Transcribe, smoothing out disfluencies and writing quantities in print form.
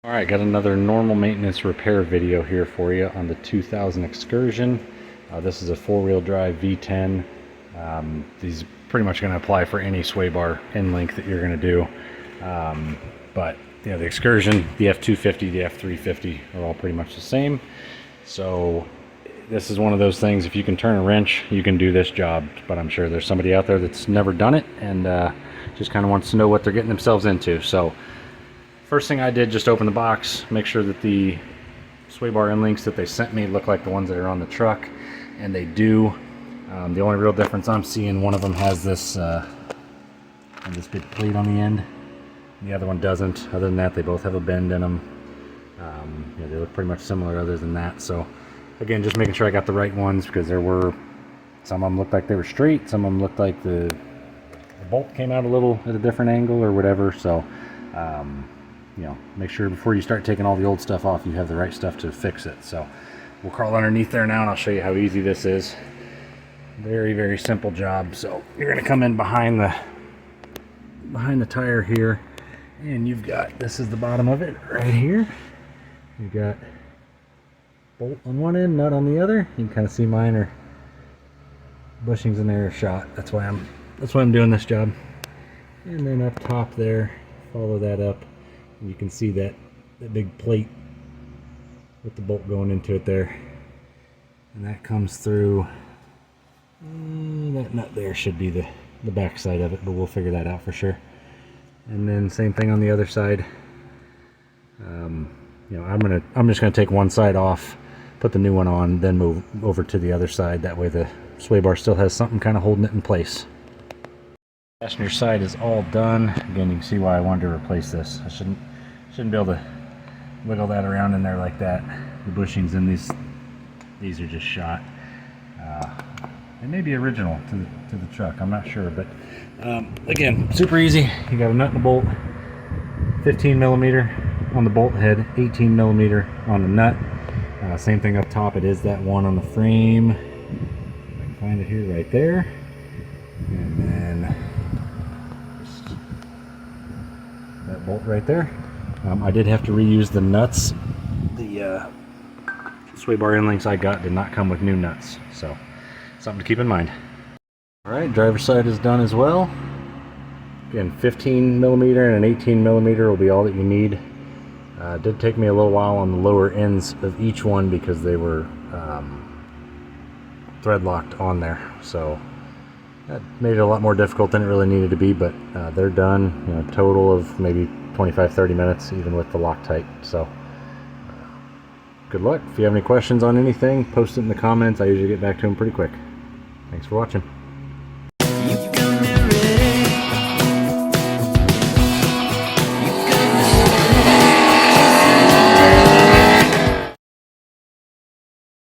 Alright, got another normal maintenance repair video here for you on the 2000 Excursion. This is a four-wheel drive V10. These are pretty much going to apply for any sway bar end length that you're going to do. But you know, the Excursion, the F250, the F350 are all pretty much the same. So this is one of those things, if you can turn a wrench, you can do this job. But I'm sure there's somebody out there that's never done it and just kind of wants to know what they're getting themselves into. So first thing I did, just open the box, make sure that the sway bar end links that they sent me look like the ones that are on the truck, and they do. The only real difference I'm seeing, one of them has this big plate on the end, and the other one doesn't. Other than that, they both have a bend in them. Yeah, they look pretty much similar other than that. So again, just making sure I got the right ones, because there were some of them looked like they were straight, some of them looked like the bolt came out a little at a different angle or whatever. So you know, make sure before you start taking all the old stuff off, you have the right stuff to fix it. So we'll crawl underneath there now, and I'll show you how easy this is. Very, very simple job. So you're going to come in behind the tire here, and you've got, this is the bottom of it right here. You've got bolt on one end, nut on the other. You can kind of see mine are bushings in there are shot. That's why I'm doing this job. And then up top there, follow that up. You can see that big plate with the bolt going into it there, and that comes through. That nut there should be the back side of it, but we'll figure that out for sure. And then same thing on the other side. You know, I'm just gonna take one side off, put the new one on, then move over to the other side. That way the sway bar still has something kind of holding it in place. Passenger side is all done. Again, you can see why I wanted to replace this. I shouldn't be able to wiggle that around in there like that. The bushings in these are just shot. They may be original to the truck, I'm not sure, but again, super easy. You got a nut and a bolt, 15 millimeter on the bolt head, 18 millimeter on the nut. Same thing up top. It is that one on the frame. I can find it here, right there, and then that bolt right there. I did have to reuse the nuts. The sway bar end links I got did not come with new nuts, so something to keep in mind. Alright, driver's side is done as well. Again, 15 millimeter and an 18 millimeter will be all that you need. It did take me a little while on the lower ends of each one because they were thread locked on there, so that made it a lot more difficult than it really needed to be, but they're done. You know, total of maybe 25-30 minutes, even with the Loctite. So good luck. If you have any questions on anything, post it in the comments. I usually get back to them pretty quick. Thanks for watching.